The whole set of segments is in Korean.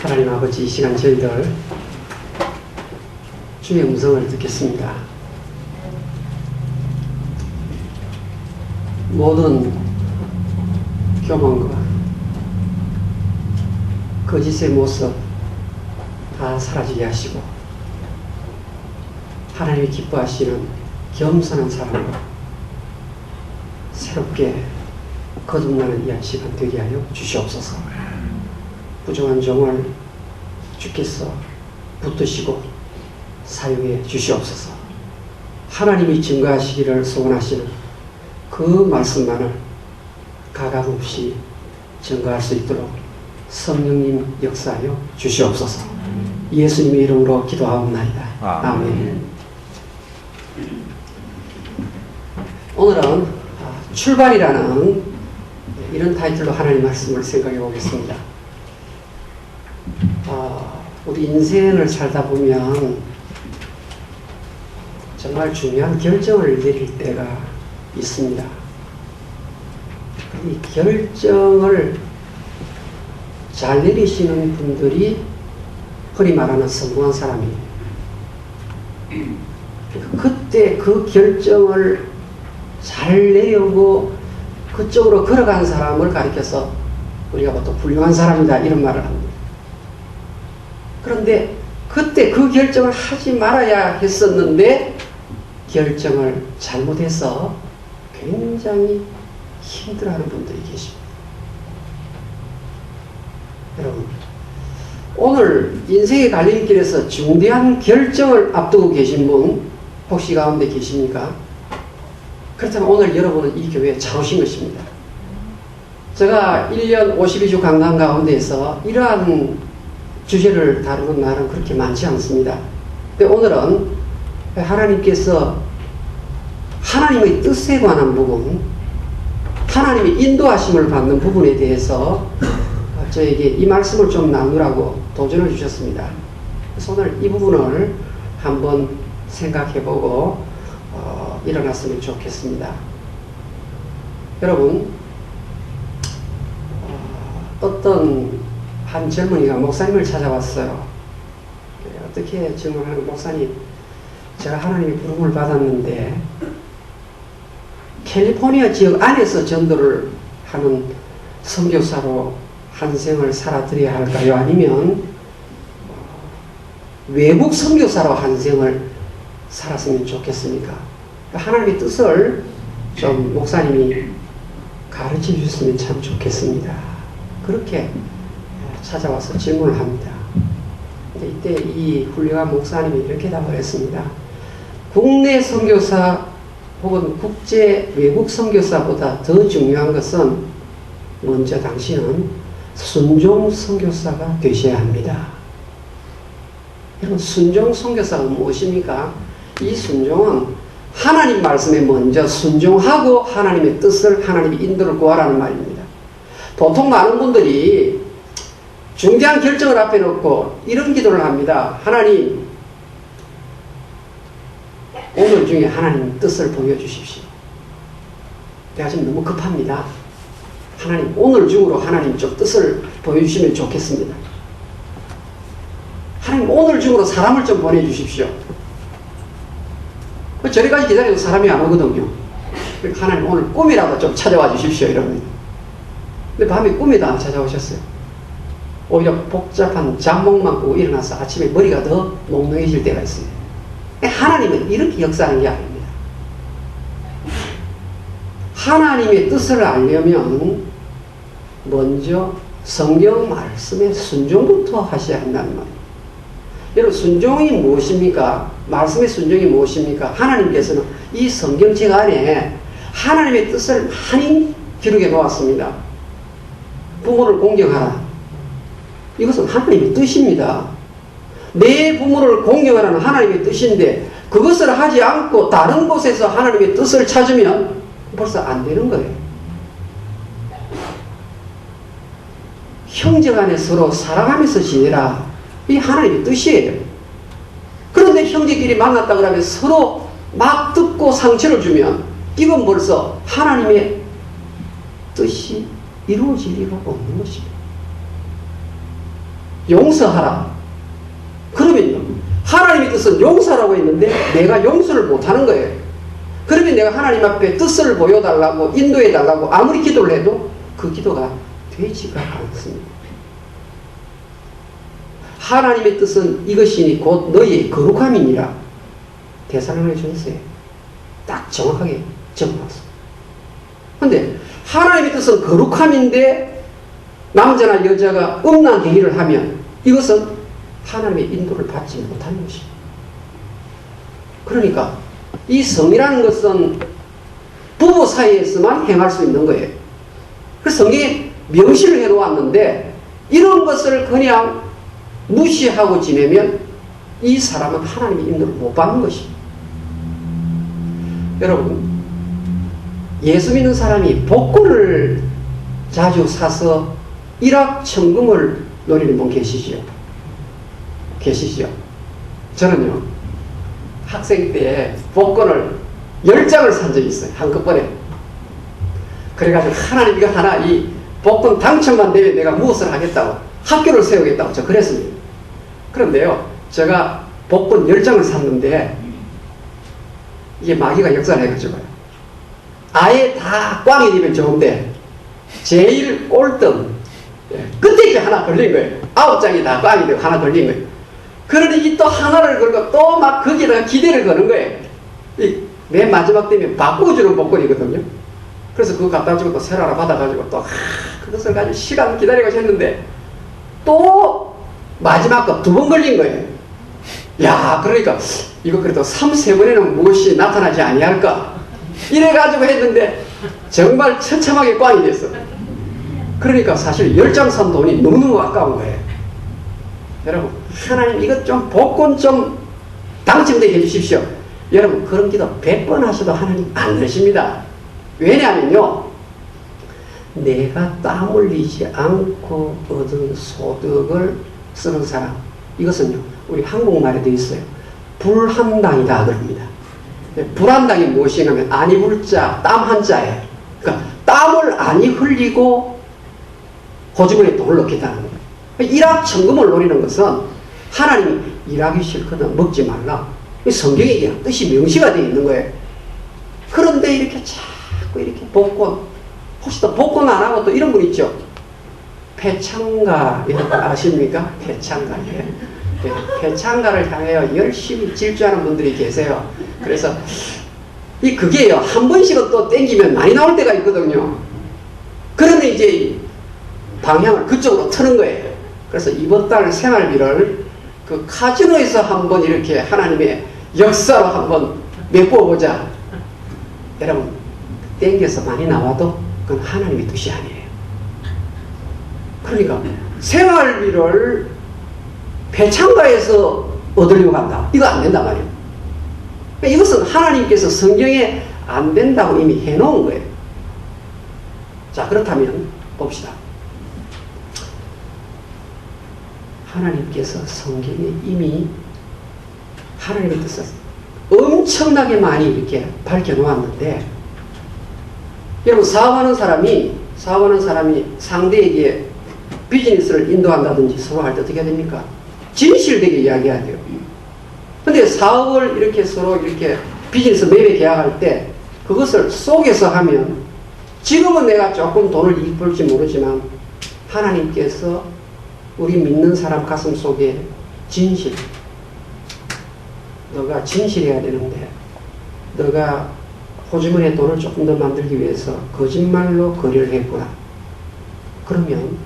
하나님 아버지, 이 시간 저희들 주의 음성을 듣겠습니다. 모든 교만과 거짓의 모습 다 사라지게 하시고 하나님이 기뻐하시는 겸손한 사람으로 새롭게 거듭나는 이 한 시간 되게 하여 주시옵소서. 부족한 종을 주께서 붙드시고 사용해 주시옵소서. 하나님이 증거하시기를 소원하시는 그 말씀만을 가감없이 증거할 수 있도록 성령님 역사하여 주시옵소서. 예수님의 이름으로 기도하옵나이다. 아멘. 오늘은 출발이라는 이런 타이틀로 하나님 말씀을 생각해 보겠습니다. 우리 인생을 살다 보면 정말 중요한 결정을 내릴 때가 있습니다. 이 결정을 잘 내리시는 분들이 흔히 말하는 성공한 사람이에요. 그때 그 결정을 잘 내려고 그쪽으로 걸어간 사람을 가리켜서 우리가 보통 훌륭한 사람이다 이런 말을 합니다. 그런데 그때 그 결정을 하지 말아야 했었는데 결정을 잘못해서 굉장히 힘들어하는 분들이 계십니다. 여러분, 오늘 인생의 갈림길에서 중대한 결정을 앞두고 계신 분 혹시 가운데 계십니까? 그렇다면 오늘 여러분은 이 교회에 잘 오신 것입니다. 제가 1년 52주 강단 가운데에서 이러한 주제를 다루는 날은 그렇게 많지 않습니다. 근데 오늘은 하나님께서 하나님의 뜻에 관한 부분, 하나님의 인도하심을 받는 부분에 대해서 저에게 이 말씀을 좀 나누라고 도전을 주셨습니다. 그래서 오늘 이 부분을 한번 생각해보고 일어났으면 좋겠습니다. 여러분, 어떤 한 젊은이가 목사님을 찾아왔어요. 어떻게 질문하는 목사님, 제가 하나님의 부름을 받았는데 캘리포니아 지역 안에서 전도를 하는 선교사로 한 생을 살아드려야 할까요? 아니면 외국 선교사로 한 생을 살았으면 좋겠습니까? 하나님의 뜻을 좀 목사님이 가르쳐 주셨으면 참 좋겠습니다. 그렇게 찾아와서 질문을 합니다. 이때 이 훌륭한 목사님이 이렇게 답을 했습니다. 국내 선교사 혹은 국제 외국 선교사보다 더 중요한 것은 먼저 당신은 순종 선교사가 되셔야 합니다. 여러분, 순종 선교사가 무엇입니까? 이 순종은 하나님 말씀에 먼저 순종하고 하나님의 뜻을, 하나님의 인도를 구하라는 말입니다. 보통 많은 분들이 중대한 결정을 앞에 놓고 이런 기도를 합니다. 하나님, 오늘 중에 하나님 뜻을 보여주십시오. 내가 지금 너무 급합니다. 하나님, 오늘 중으로 하나님 좀 뜻을 보여주시면 좋겠습니다. 하나님, 오늘 중으로 사람을 좀 보내주십시오. 저리까지 기다려도 사람이 안 오거든요. 그러니까 하나님, 오늘 꿈이라도 좀 찾아와 주십시오. 이럽니다. 근데 밤에 꿈에도 안 찾아오셨어요. 오히려 복잡한 잠몽만 꾸고 일어나서 아침에 머리가 더 몽롱해질 때가 있어요. 하나님은 이렇게 역사하는 게 아닙니다. 하나님의 뜻을 알려면 먼저 성경 말씀의 순종부터 하셔야 한다는 말입니다. 여러분, 순종이 무엇입니까? 말씀의 순종이 무엇입니까? 하나님께서는 이 성경책 안에 하나님의 뜻을 많이 기록해 놓았습니다. 부모를 공경하라. 이것은 하나님의 뜻입니다. 내 부모를 공경하라는 하나님의 뜻인데 그것을 하지 않고 다른 곳에서 하나님의 뜻을 찾으면 벌써 안 되는 거예요. 형제간에 서로 사랑하면서 지내라. 이 하나님의 뜻이에요. 그런데 형제끼리 만났다 그러면 서로 막 듣고 상처를 주면 이건 벌써 하나님의 뜻이 이루어질 리가 없는 것입니다. 용서하라. 그러면요, 하나님의 뜻은 용서라고 했는데 내가 용서를 못하는 거예요. 그러면 내가 하나님 앞에 뜻을 보여달라고 인도해달라고 아무리 기도를 해도 그 기도가 되지가 않습니다. 하나님의 뜻은 이것이니 곧 너희의 거룩함이니라. 데살로니가 전서에 딱 정확하게 적어놨습니다. 그런데 하나님의 뜻은 거룩함인데 남자나 여자가 음란 행위를 하면 이것은 하나님의 인도를 받지 못하는 것입니다. 그러니까 이 성이라는 것은 부부 사이에서만 행할 수 있는 거예요. 그래서 성경에 명시를 해놓았는데 이런 것을 그냥 무시하고 지내면 이 사람은 하나님의 인도를 못 받는 것입니다. 여러분, 예수 믿는 사람이 복권을 자주 사서 일확천금을 노리는 분 계시지요? 계시죠? 저는요, 학생 때 복권을 10장을 산 적이 있어요. 한꺼번에. 그래가지고 하나님 이거 하나 이 복권 당첨만 되면 내가 무엇을 하겠다고 학교를 세우겠다고 저 그랬습니다. 그런데요, 제가 복권 10장을 샀는데 이게 마귀가 역사를 해가지고요, 아예 다 꽝이 되면 좋은데 제일 꼴등 끝에 하나 걸린 거예요. 9장이 다 꽝이 되고 하나 걸린 거예요. 그러니 또 하나를 걸고 또 막 거기다가 기대를 거는 거예요. 맨 마지막 되면 바꿔주는 복권이거든요. 그래서 그거 갖다 주고 또 새로 하나 받아가지고 또 그것을 가지고 시간 기다리고 했는데 또 마지막 거 2번 걸린 거예요. 야, 그러니까 이거 그래도 3-4번에는 무엇이 나타나지 아니할까 이래가지고 했는데 정말 처참하게 꽝이 됐어. 그러니까 사실 10장 산 돈이 너무너무 아까운 거예요. 여러분, 하나님 이것 좀 복권 좀 당첨되게 해주십시오. 여러분, 그런 기도 100번 하셔도 하나님 안 되십니다. 왜냐하면요, 내가 땀 흘리지 않고 얻은 소득을 쓰는 사람, 이것은요, 우리 한국말에 되어 있어요. 불한당이다 그럽니다. 불한당이 무엇이냐면 아니 불자, 땀 한자예요. 그러니까 땀을 아니 흘리고 호주머니에 돈을 넣겠다는 거예요. 일확천금을 노리는 것은 하나님이 일하기 싫거든 먹지 말라. 성경에 뜻이 명시가 되어 있는 거예요. 그런데 이렇게 자꾸 이렇게 복권, 혹시 또 복권 안 하고 또 이런 분 있죠? 패창가, 이런 거 아십니까? 패창가. 패창가를 향하여 열심히 질주하는 분들이 계세요. 그래서 그게요, 한 번씩은 또 땡기면 많이 나올 때가 있거든요. 그러면 이제 방향을 그쪽으로 트는 거예요. 그래서 이번 달 생활비를 그 카지노에서 한번 이렇게 하나님의 역사로 한번 메꿔보자. 여러분, 땡겨서 많이 나와도 그건 하나님의 뜻이 아니에요. 그러니까 생활비를 배창가에서 얻으려고 한다. 이거 안 된단 말이에요. 이것은 하나님께서 성경에 안 된다고 이미 해놓은 거예요. 자, 그렇다면 봅시다. 하나님께서 성경에 이미 하나님의 뜻을 엄청나게 많이 이렇게 밝혀놓았는데, 여러분, 사업하는 사람이 상대에게 비즈니스를 인도한다든지 서로 할 때 어떻게 해야 됩니까? 진실되게 이야기해야 돼요. 근데 사업을 이렇게 서로 이렇게 비즈니스 매매 계약할 때 그것을 속에서 하면, 지금은 내가 조금 돈을 이익 볼지 모르지만 하나님께서 우리 믿는 사람 가슴 속에 진실, 너가 진실해야 되는데 너가 호주머니에 돈을 조금 더 만들기 위해서 거짓말로 거래를 했구나. 그러면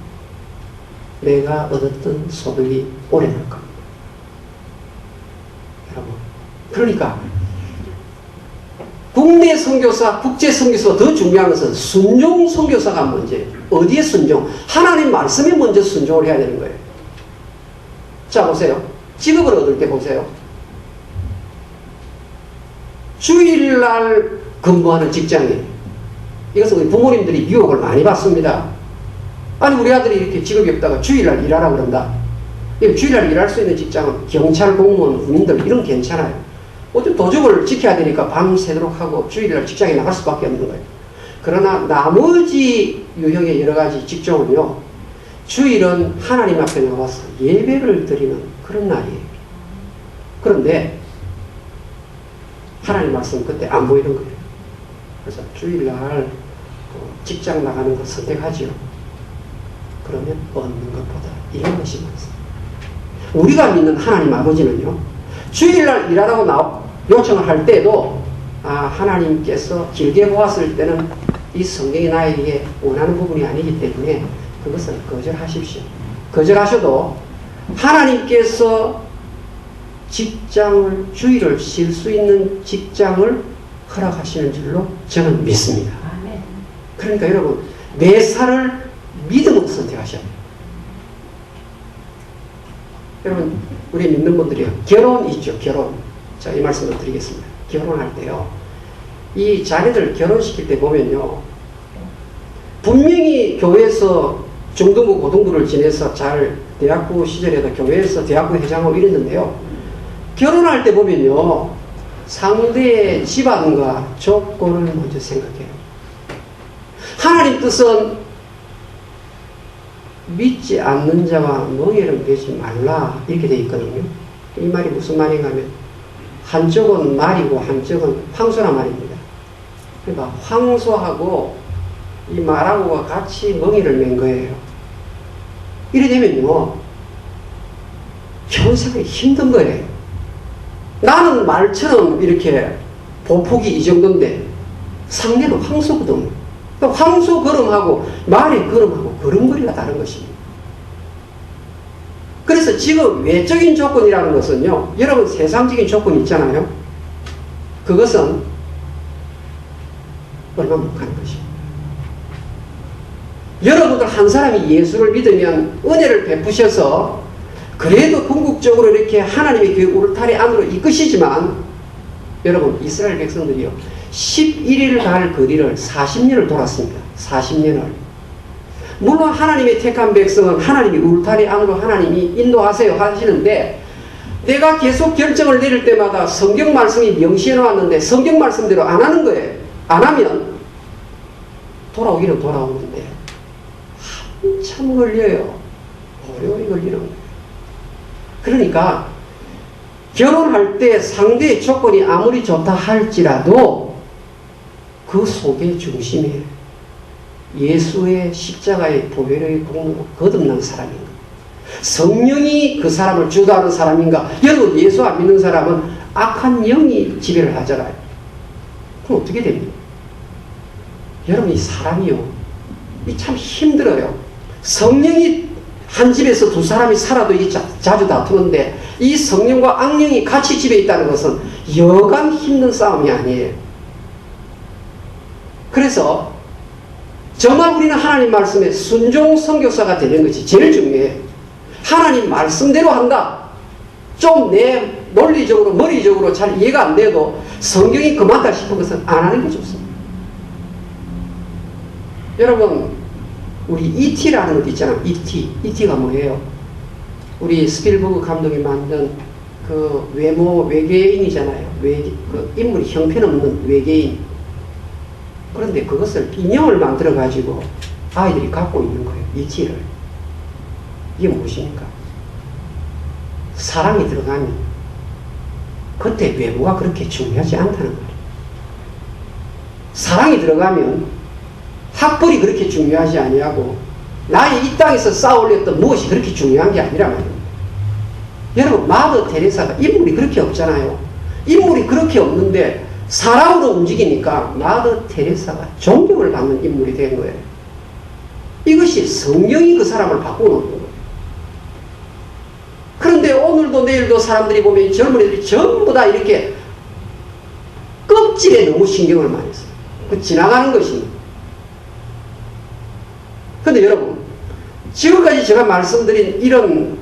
내가 얻었던 소득이 오래 날 겁니다. 여러분, 그러니까 국내 선교사, 국제 선교사가 더 중요한 것은 순종 선교사가 문제예요. 어디에 순종? 하나님 말씀에 먼저 순종을 해야 되는 거예요. 자, 보세요. 직업을 얻을 때 보세요. 주일날 근무하는 직장인, 이것은 우리 부모님들이 유혹을 많이 받습니다. 아니, 우리 아들이 이렇게 직업이 없다가 주일날 일하라 그런다. 주일날 일할 수 있는 직장은 경찰, 공무원, 군인들 이런 괜찮아요. 어쨌든 도적을 지켜야 되니까 밤새도록 하고 주일날 직장에 나갈 수밖에 없는 거예요. 그러나 나머지 유형의 여러 가지 직종은요, 주일은 하나님 앞에 나와서 예배를 드리는 그런 날이에요. 그런데 하나님 말씀 그때 안 보이는 거예요. 그래서 주일날 직장 나가는 거 선택하지요. 그러면 얻는 것보다 이런 것이 많습니다. 우리가 믿는 하나님 아버지는요, 주일날 일하라고 요청을 할 때도 하나님께서 길게 보았을 때는 이 성경이 나에게 원하는 부분이 아니기 때문에 그것을 거절하십시오. 거절하셔도 하나님께서 직장을, 주일을 쉴 수 있는 직장을 허락하시는 줄로 저는 믿습니다. 그러니까 여러분, 매사를 믿음으로 선택하셔야 돼요. 여러분, 우리 믿는 분들이요, 결혼 있죠, 결혼. 자, 이 말씀을 드리겠습니다. 결혼할 때요, 이 자녀들 결혼시킬 때 보면요, 분명히 교회에서 중등부, 고등부를 지내서 잘 대학부 시절에도 교회에서 대학부 회장하고 이랬는데요, 결혼할 때 보면요, 상대의 집안과 조건을 먼저 생각해요. 하나님 뜻은 믿지 않는 자와 멍에를 매지 말라 이렇게 되어 있거든요. 이 말이 무슨 말인가 하면 한쪽은 말이고 한쪽은 황소란 말입니다. 그러니까 황소하고 이 말하고가 같이 멍에를 맨 거예요. 이래 되면요, 평생이 힘든 거예요. 나는 말처럼 이렇게 보폭이 이 정도인데 상대는 황소거든요. 황소 걸음하고 말의 걸음하고 걸음걸이가 다른 것입니다. 그래서 지금 외적인 조건이라는 것은요, 여러분 세상적인 조건이 있잖아요. 그것은 얼마 못 가는 것입니다. 여러분들 한 사람이 예수를 믿으면 은혜를 베푸셔서 그래도 궁극적으로 이렇게 하나님의 교회 울타리 안으로 이끄시지만, 여러분 이스라엘 백성들이요, 11일 갈 거리를 40년을 돌았습니다. 40년을. 물론 하나님의 택한 백성은 하나님이 울타리 안으로 하나님이 인도하세요 하시는데, 내가 계속 결정을 내릴 때마다 성경 말씀이 명시해 놓았는데 성경 말씀대로 안 하는 거예요. 안 하면 돌아오기는 돌아오는데 한참 걸려요. 오래 걸리는 거예요. 그러니까 결혼할 때 상대의 조건이 아무리 좋다 할지라도 그 속의 중심에 예수의 십자가의 보혈의 공로로 거듭난 사람인가, 성령이 그 사람을 주도하는 사람인가. 여러분, 예수 안 믿는 사람은 악한 영이 지배를 하잖아요. 그럼 어떻게 됩니까? 여러분, 이 사람이요, 이 참 힘들어요. 성령이 한 집에서 두 사람이 살아도 이게 자주 다투는데, 이 성령과 악령이 같이 집에 있다는 것은 여간 힘든 싸움이 아니에요. 그래서 정말 우리는 하나님 말씀에 순종 선교사가 되는 것이 제일 중요해요. 하나님 말씀대로 한다. 좀 내 논리적으로 머리적으로 잘 이해가 안 돼도 성경이 그만다 싶은 것은 안 하는 게 좋습니다. 여러분, 우리 E.T.라는 것 있잖아요. E.T. E.T.가 뭐예요? 우리 스필버그 감독이 만든 그 외계인이잖아요. 그 인물이 형편없는 외계인. 그런데 그것을 인형을 만들어 가지고 아이들이 갖고 있는 거예요. E.T.를. 이게 무엇입니까? 사랑이 들어가면 그때 외모가 그렇게 중요하지 않다는 거예요. 사랑이 들어가면 학벌이 그렇게 중요하지 아니하고 나의 이 땅에서 쌓아올렸던 무엇이 그렇게 중요한 게 아니라 말입니다. 여러분, 마더 테레사가 인물이 그렇게 없잖아요. 인물이 그렇게 없는데 사랑으로 움직이니까 마더 테레사가 존경을 받는 인물이 된 거예요. 이것이 성령이 그 사람을 바꿔놓는 거예요. 그런데 오늘도 내일도 사람들이 보면 젊은 애들이 전부 다 이렇게 껍질에 너무 신경을 많이 써요. 그 지나가는 것입니다. 그런데 여러분, 지금까지 제가 말씀드린 이런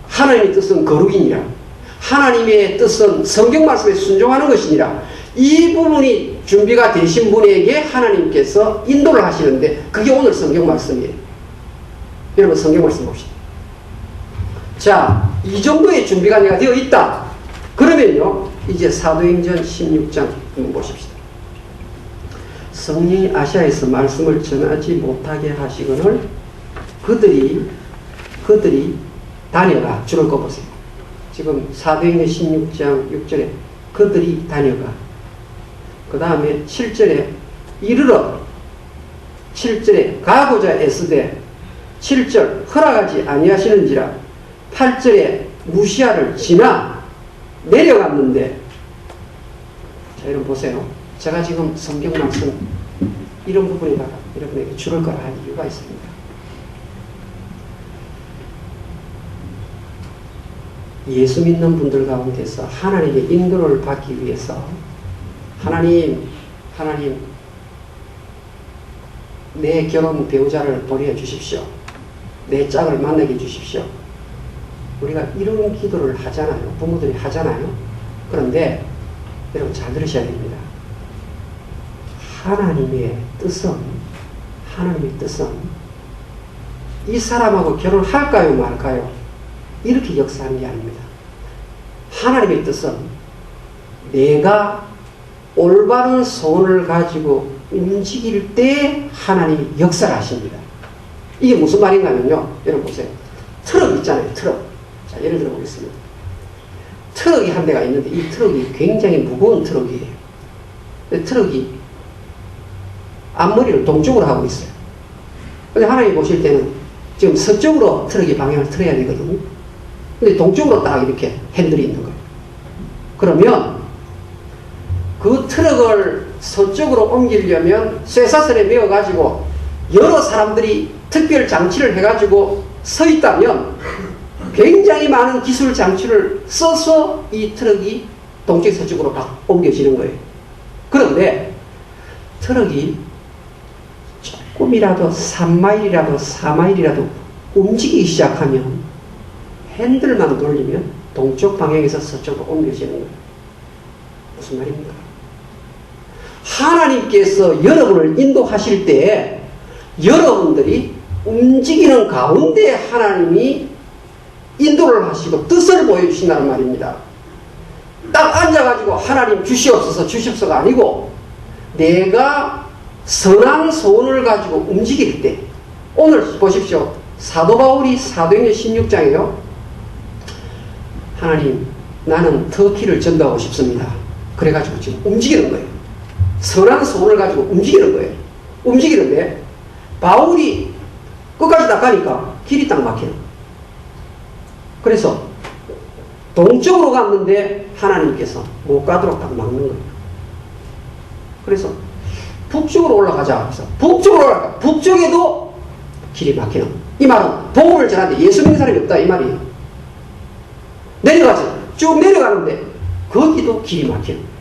하나님의 뜻은 거룩이니라, 하나님의 뜻은 성경 말씀에 순종하는 것이니라, 이 부분이 준비가 되신 분에게 하나님께서 인도를 하시는데 그게 오늘 성경 말씀이에요. 여러분, 성경 말씀 봅시다. 자, 이 정도의 준비가 내가 되어 있다. 그러면요, 이제 사도행전 16장 한번 보십시다. 성령이 아시아에서 말씀을 전하지 못하게 하시거늘 그들이 그들이 다녀가. 줄을 꺼보세요. 지금 사도행전 16장 6절에 그들이 다녀가. 그 다음에 7절에 이르러. 7절에 가고자 애쓰되. 7절 허락하지 아니하시는지라. 8절에 무시아를 지나 내려갔는데. 자, 여러분 보세요. 제가 지금 성경 말씀 이런 부분에다가 여러분에게 줄을 거라 할 이유가 있습니다. 예수 믿는 분들 가운데서 하나님의 인도를 받기 위해서 하나님 내 결혼 배우자를 보내주십시오. 내 짝을 만나게 해주십시오. 우리가 이런 기도를 하잖아요. 부모들이 하잖아요. 그런데 여러분 잘 들으셔야 됩니다. 하나님의 뜻은 이 사람하고 결혼할까요 말까요? 이렇게 역사하는 게 아닙니다. 하나님의 뜻은 내가 올바른 소원을 가지고 움직일 때 하나님이 역사를 하십니다. 이게 무슨 말인가 하면요. 여러분 보세요. 트럭 있잖아요. 트럭. 자, 예를 들어 보겠습니다. 트럭이 한 대가 있는데 이 트럭이 굉장히 무거운 트럭이에요. 트럭이 앞머리를 동쪽으로 하고 있어요. 근데 하나님 보실 때는 지금 서쪽으로 트럭이 방향을 틀어야 되거든요. 근데 동쪽으로 딱 이렇게 핸들이 있는 거예요. 그러면 그 트럭을 서쪽으로 옮기려면 쇠사슬에 메어가지고 여러 사람들이 특별 장치를 해가지고 서 있다면 굉장히 많은 기술 장치를 써서 이 트럭이 동쪽 서쪽으로 막 옮겨지는 거예요. 그런데 트럭이 조금이라도 3마일이라도 4마일이라도 움직이기 시작하면 핸들만 돌리면 동쪽 방향에서 서쪽으로 옮겨지는 거예요. 무슨 말입니까? 하나님께서 여러분을 인도하실 때 여러분들이 움직이는 가운데 하나님이 인도를 하시고 뜻을 보여주신다는 말입니다. 딱 앉아가지고 하나님 주시옵소서가 아니고 내가 선한 소원을 가지고 움직일 때 오늘 보십시오. 사도 바울이 사도행전 16장에요. 하나님 나는 터키를 전도하고 싶습니다. 그래가지고 지금 움직이는 거예요. 선한 소원을 가지고 움직이는 거예요. 움직이는데 바울이 끝까지 딱 가니까 길이 딱 막혀요. 그래서 동쪽으로 갔는데 하나님께서 못 가도록 딱 막는 거예요. 그래서 북쪽으로 올라가자. 그래서 북쪽으로 올라가. 북쪽에도 길이 막히는 거예요. 이 말은 복음을 전하는데 예수 믿는 사람이 없다 이 말이에요. 내려가죠. 쭉 내려가는데 거기도 길이 막히는 거예요.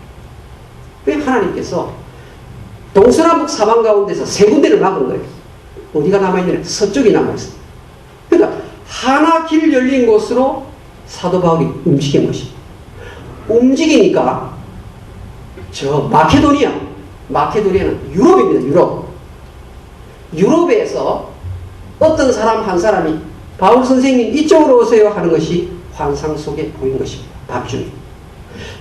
왜 하나님께서 동서남북 사방 가운데서 세 군데를 막은 거예요. 어디가 남아있느냐? 서쪽이 남아있어요. 그러니까 하나 길 열린 곳으로 사도 바울이 움직인 것입니다. 움직이니까 저 마케도니아는 유럽입니다. 유럽에서 어떤 사람 한 사람이 바울 선생님 이쪽으로 오세요 하는 것이 환상 속에 보인 것입니다. 밤중에.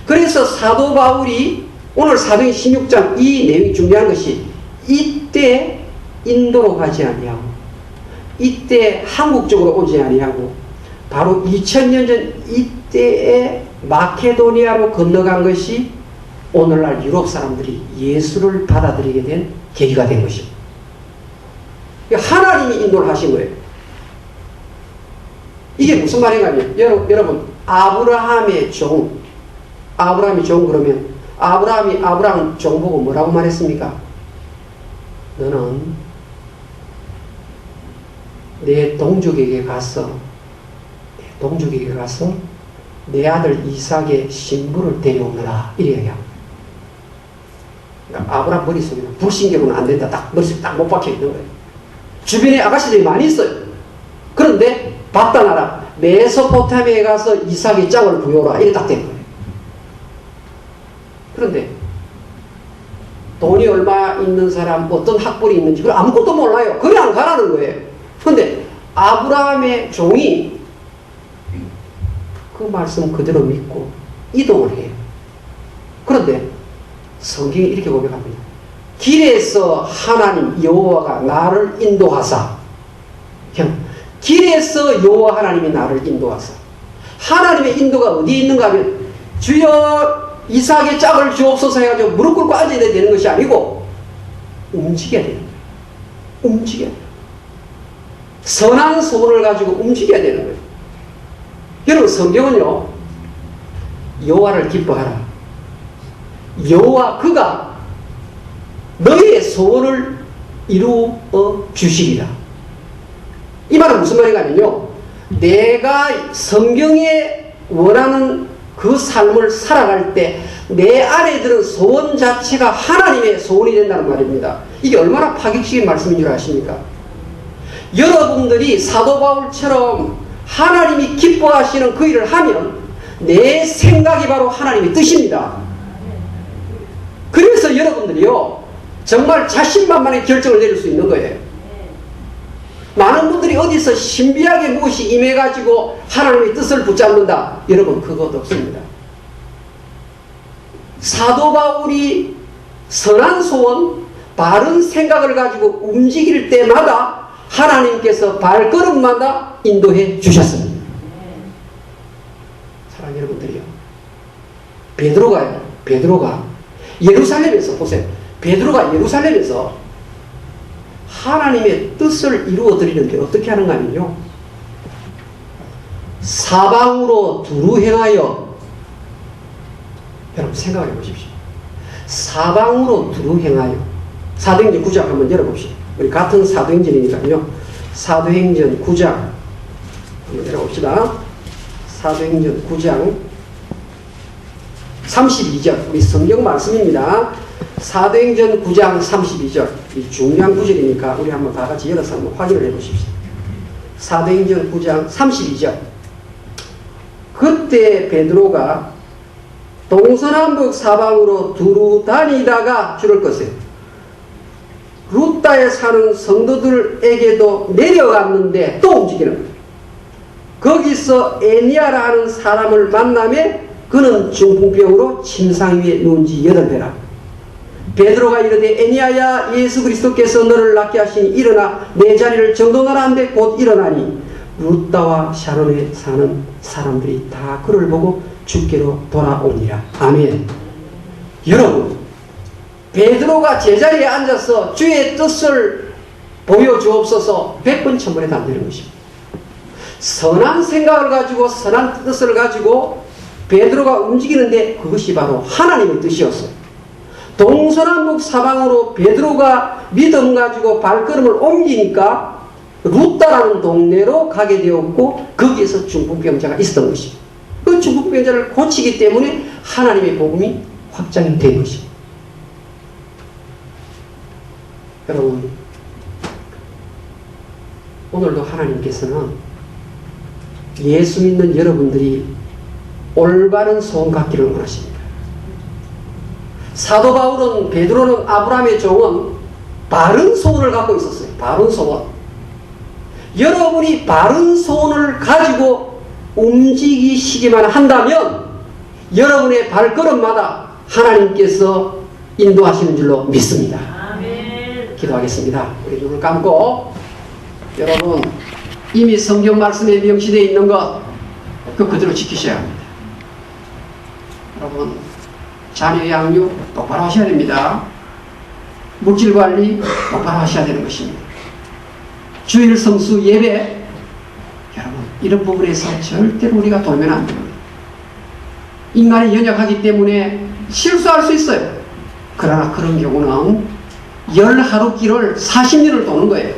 그래서 사도 바울이 오늘 사도행전 16장 이 내용이 중요한 것이 이때 인도로 가지 아니하고 이때 한국 쪽으로 오지 아니하고 바로 2000년 전 이때에 마케도니아로 건너간 것이 오늘날 유럽 사람들이 예수를 받아들이게 된 계기가 된 것입니다. 하나님이 인도를 하신 거예요. 이게 무슨 말인가 하면 여러분 아브라함의 종 그러면 아브라함 종 보고 뭐라고 말했습니까? 너는 내 동족에게 가서 내 아들 이삭의 신부를 데려오너라 이래야. 그러니까 아브라함 머릿속에는 불신경은 안 된다. 딱 머릿속에 딱 못 박혀 있는 거예요. 주변에 아가씨들이 많이 있어요. 그런데 바다나라 메소포타미아에 가서 이삭의 짝을 구해오라 이래 딱 된 거예요. 그런데 돈이 얼마 있는 사람, 어떤 학벌이 있는지 그걸 아무것도 몰라요. 그냥 가라는 거예요. 그런데 아브라함의 종이 그 말씀 그대로 믿고 이동을 해요. 그런데 성경이 이렇게 고백합니다. 길에서 하나님 여호와가 나를 인도하사 길에서 여호와 하나님이 나를 인도하사. 하나님의 인도가 어디에 있는가 하면 주여 이삭의 짝을 주옵소서 해가지고 무릎 꿇고 앉아야 되는 것이 아니고 움직여야 되는 거예요. 움직여야 돼요. 선한 소원을 가지고 움직여야 되는 거예요. 여러분 성경은요, 여호와를 기뻐하라. 여호와 그가 너희의 소원을 이루어 주시리라. 이 말은 무슨 말인가 하면요, 내가 성경에 원하는 그 삶을 살아갈 때 내 안에 드는 소원 자체가 하나님의 소원이 된다는 말입니다. 이게 얼마나 파격적인 말씀인 줄 아십니까? 여러분들이 사도 바울처럼 하나님이 기뻐하시는 그 일을 하면 내 생각이 바로 하나님의 뜻입니다. 그래서 여러분들이요, 정말 자신만만의 결정을 내릴 수 있는 거예요. 많은 분들이 어디서 신비하게 무엇이 임해가지고 하나님의 뜻을 붙잡는다. 여러분 그것 없습니다. 사도 바울이 선한 소원, 바른 생각을 가지고 움직일 때마다 하나님께서 발걸음마다 인도해 주셨습니다. 사랑하는 여러분들이요, 베드로가 예루살렘에서 보세요. 베드로가 예루살렘에서 하나님의 뜻을 이루어 드리는데 어떻게 하는가 하면요, 사방으로 두루 행하여, 여러분 생각을 해보십시오. 사방으로 두루 행하여. 사도행전 9장 한번 열어봅시다. 우리 같은 사도행전이니까요. 사도행전 9장 한번 열어봅시다. 사도행전 9장 32절 우리 성경 말씀입니다. 사도행전 9장 32절 이 중요한 구절이니까 우리 한번 다 같이 열어서 한번 확인을 해보십시오. 사도행전 9장 32절. 그때 베드로가 동서남북 사방으로 두루 다니다가 줄을 것에 루다에 사는 성도들에게도 내려갔는데 또 움직이는 거예요. 거기서 에니아라 하는 사람을 만나매 그는 중풍병으로 침상 위에 누운 지 8배라. 베드로가 이르되 에니아야, 예수 그리스도께서 너를 낫게 하시니 일어나 내 자리를 정돈하라 한데 곧 일어나니 루다와 샤론에 사는 사람들이 다 그를 보고 주께로 돌아오니라. 아멘. 여러분, 베드로가 제자리에 앉아서 주의 뜻을 보여주옵소서 100번 1000번에도 안 되는 것입니다. 선한 생각을 가지고 선한 뜻을 가지고 베드로가 움직이는데 그것이 바로 하나님의 뜻이었어요. 동서남북 사방으로 베드로가 믿음 가지고 발걸음을 옮기니까 루다라는 동네로 가게 되었고 거기에서 중풍병자가 있었던 것입니다. 그 중풍병자를 고치기 때문에 하나님의 복음이 확장이 된 것입니다. 여러분, 오늘도 하나님께서는 예수 믿는 여러분들이 올바른 소원 갖기를 원하십니다. 사도 바울은, 베드로는, 아브라함의 종은 바른 소원을 갖고 있었어요. 바른 소원. 여러분이 바른 소원을 가지고 움직이시기만 한다면 여러분의 발걸음마다 하나님께서 인도하시는 줄로 믿습니다. 아멘. 기도하겠습니다. 우리 눈을 감고, 여러분 이미 성경 말씀에 명시되어 있는 것 그대로 지키셔야 합니다. 여러분, 자녀 양육 똑바로 하셔야 됩니다. 물질 관리 똑바로 하셔야 되는 것입니다. 주일 성수 예배, 여러분 이런 부분에서 절대로 우리가 돌면 안 됩니다. 인간이 연약하기 때문에 실수할 수 있어요. 그러나 그런 경우는 10하루길을 40년을 도는 거예요.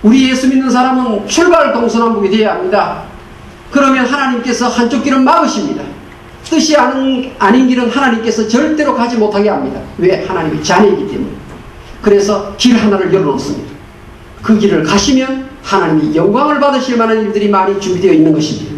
우리 예수 믿는 사람은 출발 동서남북이 되어야 합니다. 그러면 하나님께서 한쪽 길은 막으십니다. 뜻이 아닌 길은 하나님께서 절대로 가지 못하게 합니다. 왜? 하나님의 자녀이기 때문에. 그래서 길 하나를 열어놓습니다. 그 길을 가시면 하나님이 영광을 받으실 만한 일들이 많이 준비되어 있는 것입니다.